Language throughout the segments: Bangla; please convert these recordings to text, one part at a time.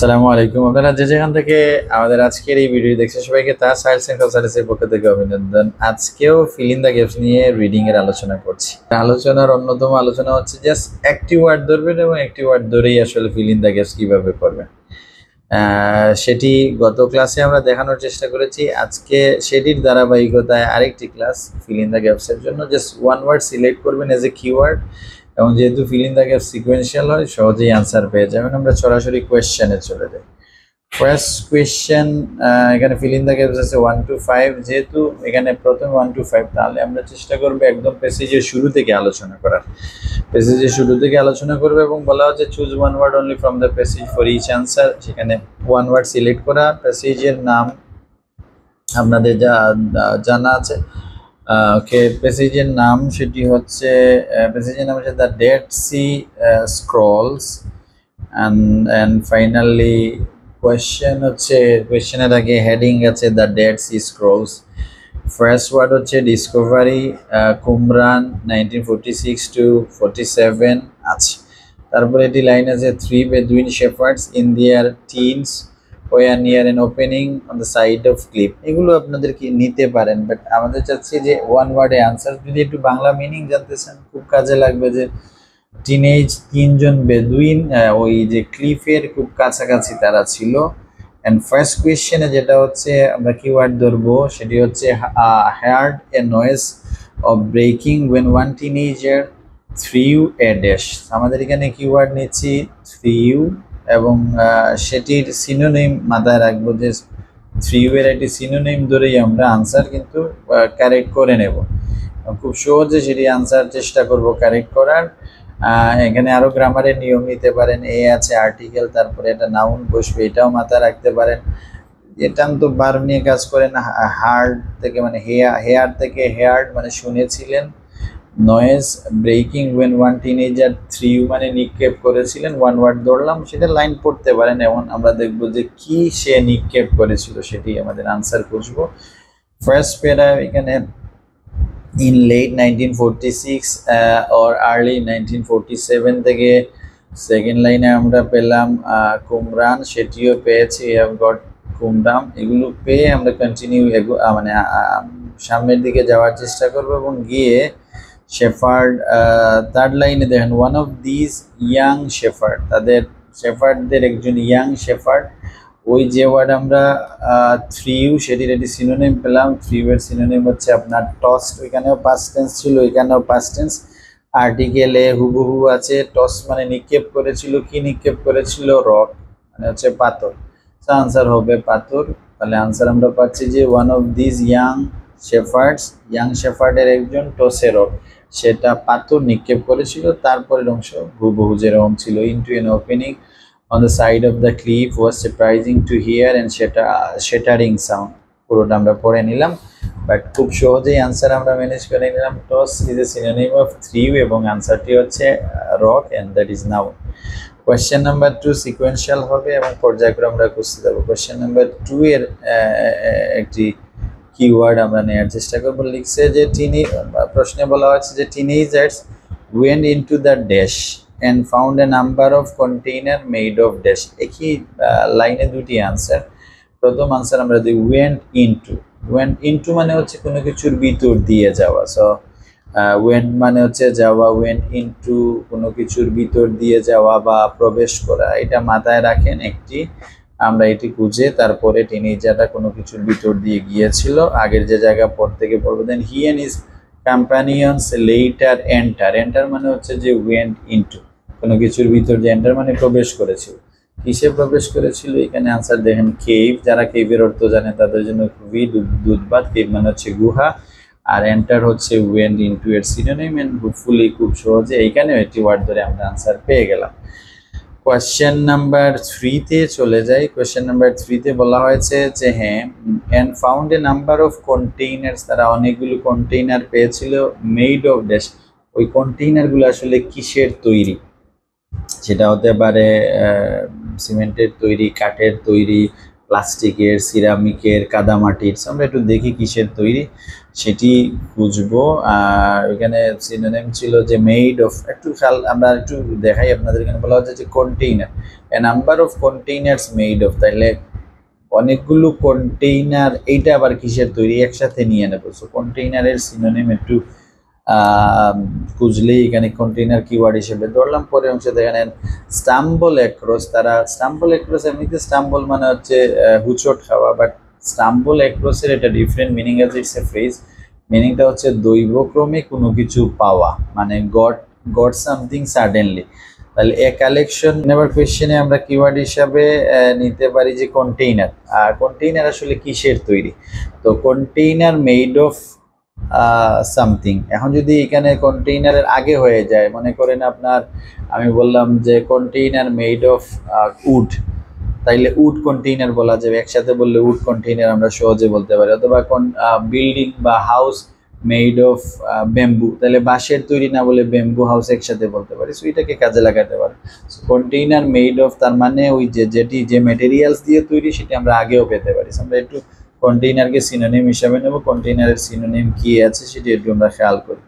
আসসালামু আলাইকুম। আপনারা যে যেখান থেকে আমাদের আজকের এই ভিডিও দেখছেন সবাইকে তার সায়েন্স এন্ড কনসালটেন্সির পক্ষ থেকে অভিনন্দন। আজকেও ফিল ইন দ্য গ্যাপস নিয়ে রিডিং এর আলোচনা করছি। আলোচনার অন্যতম আলোচনা হচ্ছে জাস্ট একটি ওয়ার্ড ধরবেন এবং একটি ওয়ার্ড ধরেই আসলে ফিল ইন দ্য গ্যাপস কিভাবে করবেন। সেটি গত ক্লাসে আমরা দেখানোর চেষ্টা করেছি। আজকে সেটির ধারাবাহিকতায় আরেকটি class fill in the gaps এর জন্য জাস্ট ওয়ান ওয়ার্ড সিলেক্ট করবেন এজ এ কিওয়ার্ড এবং যেহেতু fill in the gaps sequential হয় সহজেই আনসার পেয়ে যাবেন। আমরা সরাসরি কোয়েশ্চেনে চলে যাই। ফার্স্ট কোয়েশ্চেন, এখানে ফিল ইন দ্য গ্যাপস আছে 1 to 5। যেহেতু এখানে প্রথমে 1 to 5, তাহলে আমরা চেষ্টা করবো একদম প্যাসেজের শুরু থেকে আলোচনা করার। প্যাসেজের শুরু থেকে আলোচনা করবে এবং বলা হচ্ছে choose one word only from the passage for each answer. সেখানে ওয়ান ওয়ার্ড সিলেক্ট করা, প্যাসেজের নাম আপনাদের যা জানা আছে। ওকে, প্যাসেজের নাম সেটি হচ্ছে প্যাসেজের নাম হচ্ছে the Dead Sea Scrolls and finally question হচ্ছে, কোয়েশ্চেনের আগে হেডিং আছে the Dead Sea Scrolls. First word হচ্ছে ডিসকভারি, কুমরান 1946 to 47 আছে। তারপরে এটি লাইন আছে 3 Bedouin shepherds in their teens were near an opening on the side of cliff. এগুলো আপনাদের কি নিতে পারেন, বাট আমাদের চাচ্ছি যে ওয়ান ওয়ার্ডে আনসার। যদি একটু বাংলা মিনিং জানতে চান খুব কাজে লাগবে যে টিনেজ তিনজন বেদুইন ওই যে ক্লিফের খুব কাছাকাছি তারা ছিল। অ্যান্ড ফার্স্ট কোয়েশ্চেনে যেটা হচ্ছে আমরা কিওয়ার্ড ধরবো সেটি হচ্ছে heard a noise of breaking when one teenager threw a dash. আমাদের এখানে কিওয়ার্ড নিচ্ছি থ্রিউ এবং সেটির সিনোনিম মাথায় রাখবো যে থ্রিউ এর একটি সিনোনিম ধরেই আমরা আনসার কিন্তু কারেক্ট করে নেব। খুব সহজে সেটি আনসার চেষ্টা করব কারেক্ট করার। এখানে আরো গ্রামারের নিয়ম নিতে পারেন। এ আছে আর্টিকেল, তারপরে এটা নাউন বসবে, এটাও মাথায় রাখতে পারেন। এটা তো ভার্ব নিয়ে কাজ করেন। হার্ড থেকে মানে হেয়ার থেকে হেয়ার্ড মানে শুনেছিলেন। Noise breaking when one teenager threw মানে নিক্ষেপ করেছিলেন। ওয়ান ওয়ার্ড ধরলাম, সেটা লাইন পড়তে পারেন। এবং আমরা দেখবো যে কি সে নিক্ষেপ করেছিল সেটি আমাদের আনসার খুঁজবো। ফার্স্ট প্যারা এখানে in late 1946 or early 1947 থেকে সেকেন্ড লাইনে আমরা পেলাম কুমরান, সেটিও পেয়েছি হ্যাভ গট কুমরাম। এগুলো পেয়ে আমরা কন্টিনিউ মানে সামনের দিকে যাওয়ার চেষ্টা করব এবং গিয়ে শেফার্ড থার্ড লাইনে দেখেন one of this young shepherd, তাদের শেফার্ডদের একজন ইয়াং শেফার্ড। ওই যে ওয়ার্ড আমরা থ্রিউ সেটির একটি সিনোনিম পেলাম। থ্রিউ এর সিনোনিম হচ্ছে আপনার টস্ট। ওইখানেও পাস্ট টেন্স ছিল, এখানেও পাস্ট টেন্স। আর্টিকেলে হুবহু আছে। টস মানে নিক্ষেপ করেছিল, কি নিক্ষেপ করেছিল? রক মানে হচ্ছে পাথর। তো আনসার হবে পাথর। তাহলে আনসার আমরা পাচ্ছি যে one of this young shepherds, young শেফার্ডের একজন টসে রক, সেটা পাথর নিক্ষেপ করেছিল। তারপরের অংশ হুবহু যেরকম ছিল। Into N opening on the side of the cliff was surprising to hear and shattering sound। পুরোটা আমরা পড়ে নিলাম, বাট খুব সহজেই আনসার আমরা ম্যানেজ করে নিলাম। Toss is a synonym of threw এবং আনসারটি হচ্ছে rock and that is noun. Question number 2 sequential হবে এবং পর্যায়ক্রমে আমরা খুঁজতে যাবো। কোয়েশ্চেন নাম্বার 2 এর একটি কিওয়ার্ড আমরা নেওয়ার চেষ্টা করবো। লিখছে যে প্রশ্নে বলা হচ্ছে যে teenagers went into the dash and found a number of container made of dash। একই লাইনে দুটি আনসার। প্রথম আনসার আমরা দিই went into মানে হচ্ছে কোনো কিছুর ভিতর দিয়ে যাওয়া। সো went মানে হচ্ছে যাওয়া, went into কোনো কিছুর ভিতর দিয়ে যাওয়া বা প্রবেশ করা। এটা মাথায় রাখেন একটি, আমরা এটি খুঁজে তারপরে টিনেজারটা কোনো কিছুর ভিতর দিয়ে গিয়েছিল। আগের যে জায়গা পর থেকে পড়বো। Then he and his companions later enter মানে হচ্ছে যে went into কোনো কিছুর ভিতর, যে এন্টার মানে প্রবেশ করেছিল। কিসে প্রবেশ করেছিল? এখানে আনসার দেখেন কেভ। যারা কেভের অর্থ জানে তাদের জন্য খুবই দুধবাদ। কেভ মানে হচ্ছে গুহা, আর এন্টার হচ্ছে went into এর সিনোনিম। এন্ড হোপফুলি খুব সহজে এইখানে একটি ওয়ার্ড ধরে আমরা আনসার পেয়ে গেলাম। কোয়েশ্চেন নাম্বার 3 তে চলে যাই। কোয়েশ্চেন নাম্বার 3 তে বলা হয়েছে যে হ্যাঁ and found a number of containers, তারা অনেকগুলো কন্টেইনার পেয়েছিল। মেড অফ ড্যাশ, ওই কন্টেইনারগুলো আসলে কিসের তৈরি? সেটা হতে পারে সিমেন্টের তৈরি, কাঠের তৈরি, প্লাস্টিকের, সিরামিকের, কাদামাটির। আমরা একটু দেখি কিসের তৈরি। সেটি খুঁজবো। আর ওইখানে সিনোনিম ছিল যে মেড অফ, একটু খেয়াল আমরা একটু দেখাই আপনাদের। এখানে বলা হচ্ছে যে container, a number of containers made of, তাইলে অনেকগুলো কন্টেইনার, এইটা আবার কিসের তৈরি একসাথে নিয়ে নেবো। সো কন্টেইনারের সিনোনিম একটু খুঁজলেই এখানে কন্টেইনার কিওয়ার্ড হিসেবে ধরলাম। পরের অংশে দেখেন স্টাম্বল অ্যাক্রস, তারা স্টাম্বল অ্যাক্রস, এমনিতে স্টাম্বল মানে হচ্ছে হুচট খাওয়া, বাট স্টাম্বল অ্যাক্রসের এটা ডিফারেন্ট মিনিং আছে, ইটস এ ফ্রেজ। মিনিংটা হচ্ছে দৈবক্রমে কোনো কিছু পাওয়া, মানে গট সামথিং সাডেনলি। তাহলে এ কালেকশন নেবার কোয়েশ্চেনে আমরা কিওয়ার্ড হিসাবে নিতে পারি যে কন্টেইনার। আর কন্টেইনার আসলে কিসের তৈরি? তো কন্টেইনার মেড অফ সামথিং। এখন যদি এখানে কন্টেইনারের আগে হয়ে যায়, মনে করেন আপনার, আমি বললাম যে কন্টেইনার মেড অফ উড, তাইলে উড কন্টেইনার বলা যাবে, একসাথে বললে উড কন্টেইনার আমরা সহজে বলতে পারি। অথবা বিল্ডিং বা হাউস মেড অফ ব্যাম্বু, তাহলে বাঁশের তৈরি না বলে ব্যাম্বু হাউস একসাথে বলতে পারি। সো এটাকে কাজে লাগাতে পারি। কন্টেইনার মেড অফ, তার মানে ওই যে মেটেরিয়ালস দিয়ে তৈরি সেটি আমরা আগেও পেতে পারি। আমরা একটু কন্টেইনারকে সিনোনিম হিসাবে নেব, কন্টেইনারের সিনোনিম কি আছে সেটি একটু আমরা খেয়াল করি।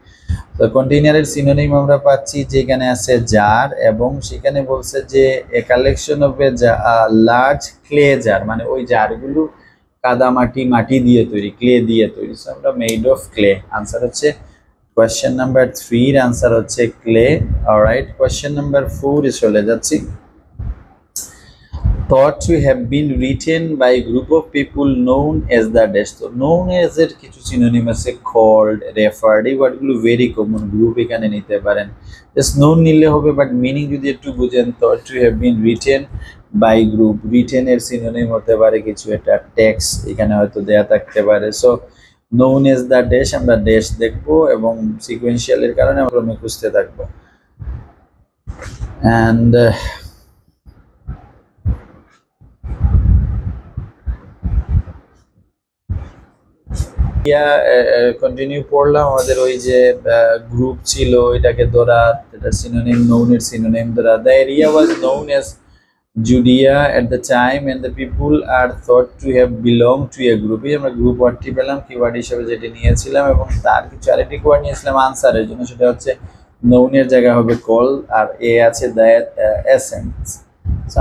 তো কন্টেইনারের সিনোনিম আমরা পাচ্ছি যে এখানে আছে জার, এবং সেখানে বলছে যে a collection of a large clay jar, মানে ওই জারগুলো মাটি দিয়ে তৈরি, ক্লে দিয়ে তৈরি। সো আমরা মেড অফ ক্লে, আনসার হচ্ছে কোয়েশ্চেন নাম্বার 3 এর আনসার হচ্ছে ক্লে। অলরাইট, কোয়েশ্চেন নাম্বার 4 এ চলে যাচ্ছি। thought to have been written by a group of people known as the dash. তো known as এর কিছু সিনোনিম আছে, called, referred, এই ওয়ার্ডগুলো ভেরি কমন, গ্রুপ এখানে নিতে পারেন। জাস্ট known নিলে হবে, বাট মিনিং যদি একটু বুঝেন, thought to have been written by group, written এর সিনোনিম হতে পারে কিছু একটা টেক্সট, এখানে হয়তো দেয়া থাকতে পারে। So known as the dash, আমরা ড্যাশ দেখবো এবং সিকোয়েন্সিয়ালের কারণে আমরা ক্রমে খুঁজতে থাকবো। অ্যান্ড কন্টিনিউ পড়লাম। আমাদের ওই যে গ্রুপ ছিল, এটাকে ধরা, এটা সিনোনিম, নোনের সিনোনিম ধরা। The area was known as Judea at the time and the people are thought to have belong to a group. এই আমরা গ্রুপ ওয়ার্ডটি পেলাম কিওয়ার্ড হিসেবে যেটি নিয়েছিলাম, এবং তার কিছু আরেকটি ওয়ার্ড নিয়েছিলাম আনসারের জন্য, সেটা হচ্ছে নোনের জায়গা হবে কল, আর এ আছে দ্য এসেন্স।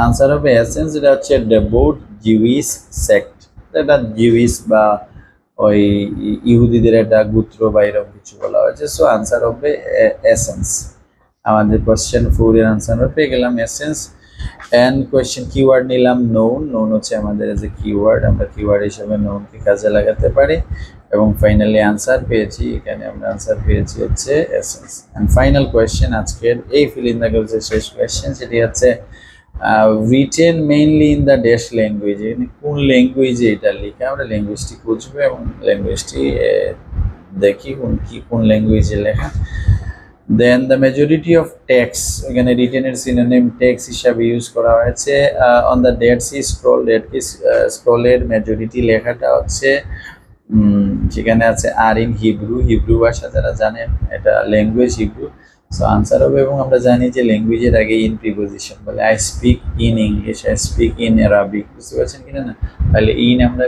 আনসার হবে এসেন্স, এটা হচ্ছে ডেভোট জিউইশ সেক্ট, এটা জিউইশ বা ওই ইহুদিদের একটা গোত্র বা এরকম কিছু বলা হয়েছে। সো আনসার হবে এসেন্স। আমাদের কোয়েশ্চেন 4 এর আনসার আমরা পেয়ে গেলাম এসেন্স। এন্ড কোয়েশ্চেন কিওয়ার্ড নিলাম নোন, নোন হচ্ছে আমাদের এজ এ কিওয়ার্ড, আমরা কিওয়ার্ড হিসেবে নোনকে কাজে লাগাতে পারি। এবং ফাইনালি আনসার পেয়েছি, এখানে আমরা আনসার পেয়েছি হচ্ছে এসেন্স। এন্ড ফাইনাল কোয়েশ্চেন আজকের এই ফিল ইন দ্য গ্যাপসের শেষ কোয়েশ্চেন, সেটি হচ্ছে written mainly in the dash language. কোন ল্যাঙ্গুয়েজে এটা লেখা, আমরা ল্যাঙ্গুয়েজটি খুঁজবো এবং ল্যাঙ্গুয়েজটি দেখি কোন ল্যাঙ্গুয়েজে লেখা। Then the majority of texts, এখানে রিটেনের সিনোনিম টেক্স হিসাবে ইউজ করা হয়েছে। On the Dead Sea scroll, Dead স্ক্রোলের মেজরিটি লেখাটা হচ্ছে সেখানে আছে আর ইন হিব্রু, হিব্রু ভাষা যারা জানেন এটা ল্যাঙ্গুয়েজ হিব্রু। সো আনসার হবে, এবং আমরা জানি যে ল্যাঙ্গুয়েজের আগে ইন প্রিপোজিশন বলে, I speak in English, I speak in Arabic, বুঝতে পারছেন কিনা না? তাহলে ইন আমরা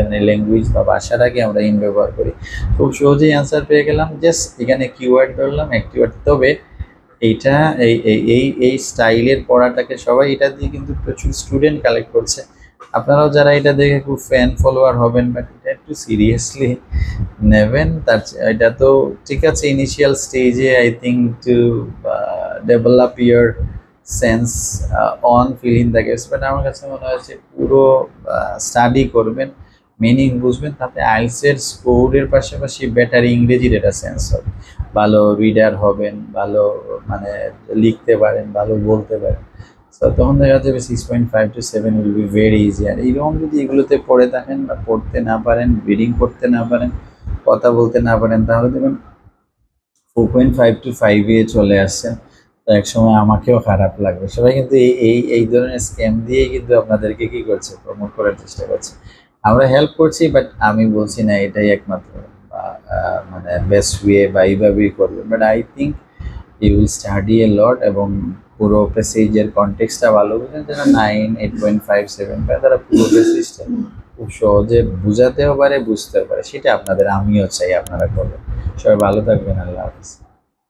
মানে ল্যাঙ্গুয়েজ বা ভাষার আগে আমরা ইন ব্যবহার করি। খুব সহজেই আনসার পেয়ে গেলাম। জাস্ট এখানে কিওয়ার্ড ধরলাম, একটি ওয়ার্ড। তবে এইটা এই স্টাইলের পড়াটাকে সবাই এটা দিয়ে কিন্তু প্রচুর স্টুডেন্ট কালেক্ট করছে। আপনারাও যারা এটা দেখে খুব ফ্যান ফলোয়ার হবেন, বাট এটা একটু সিরিয়াসলি নেবেন। তার এটা তো ঠিক আছে, ইনিশিয়াল স্টেজে I think to develop your sense on fill in the gaps, but আমার কাছে মনে হয়েছে পুরো স্টাডি করবেন, মিনিং বুঝবেন, তাতে আইএলটিএস এর স্কোরের পাশাপাশি বেটার ইংরেজির এটা সেন্স হবে, ভালো রিডার হবেন, ভালো মানে লিখতে পারেন, ভালো বলতে পারেন। সো তখন দেখা যাবে 6.5 to 7 will be very easy. আর এইরকম যদি এগুলোতে পড়ে থাকেন বা পড়তে না পারেন, রিডিং করতে না পারেন, কথা বলতে না পারেন, তাহলে দেখবেন 4.5 to 5 এ চলে আসছেন। তো একসময় আমাকেও খারাপ লাগবে। সবাই কিন্তু এই ধরনের স্ক্যাম দিয়ে কিন্তু আপনাদেরকে কি করছে, প্রমোট করার চেষ্টা করছে। আমরা হেল্প করছি, বাট আমি বলছি না এটাই একমাত্র মানে বেস্ট ওয়ে বা এইভাবেই করবেন। But I think you will study a lot, এবং পুরো প্যাসেজের কনটেক্সটটা ভালো বুঝেন। যারা 9, 8.5, 7 তারা পুরো প্যাসেজটা খুব সহজে বুঝাতেও পারে, বুঝতেও পারে, সেটা আপনাদের আমিও চাই আপনারা করবেন। সবাই ভালো থাকবেন, আল্লাহ হাফিজ।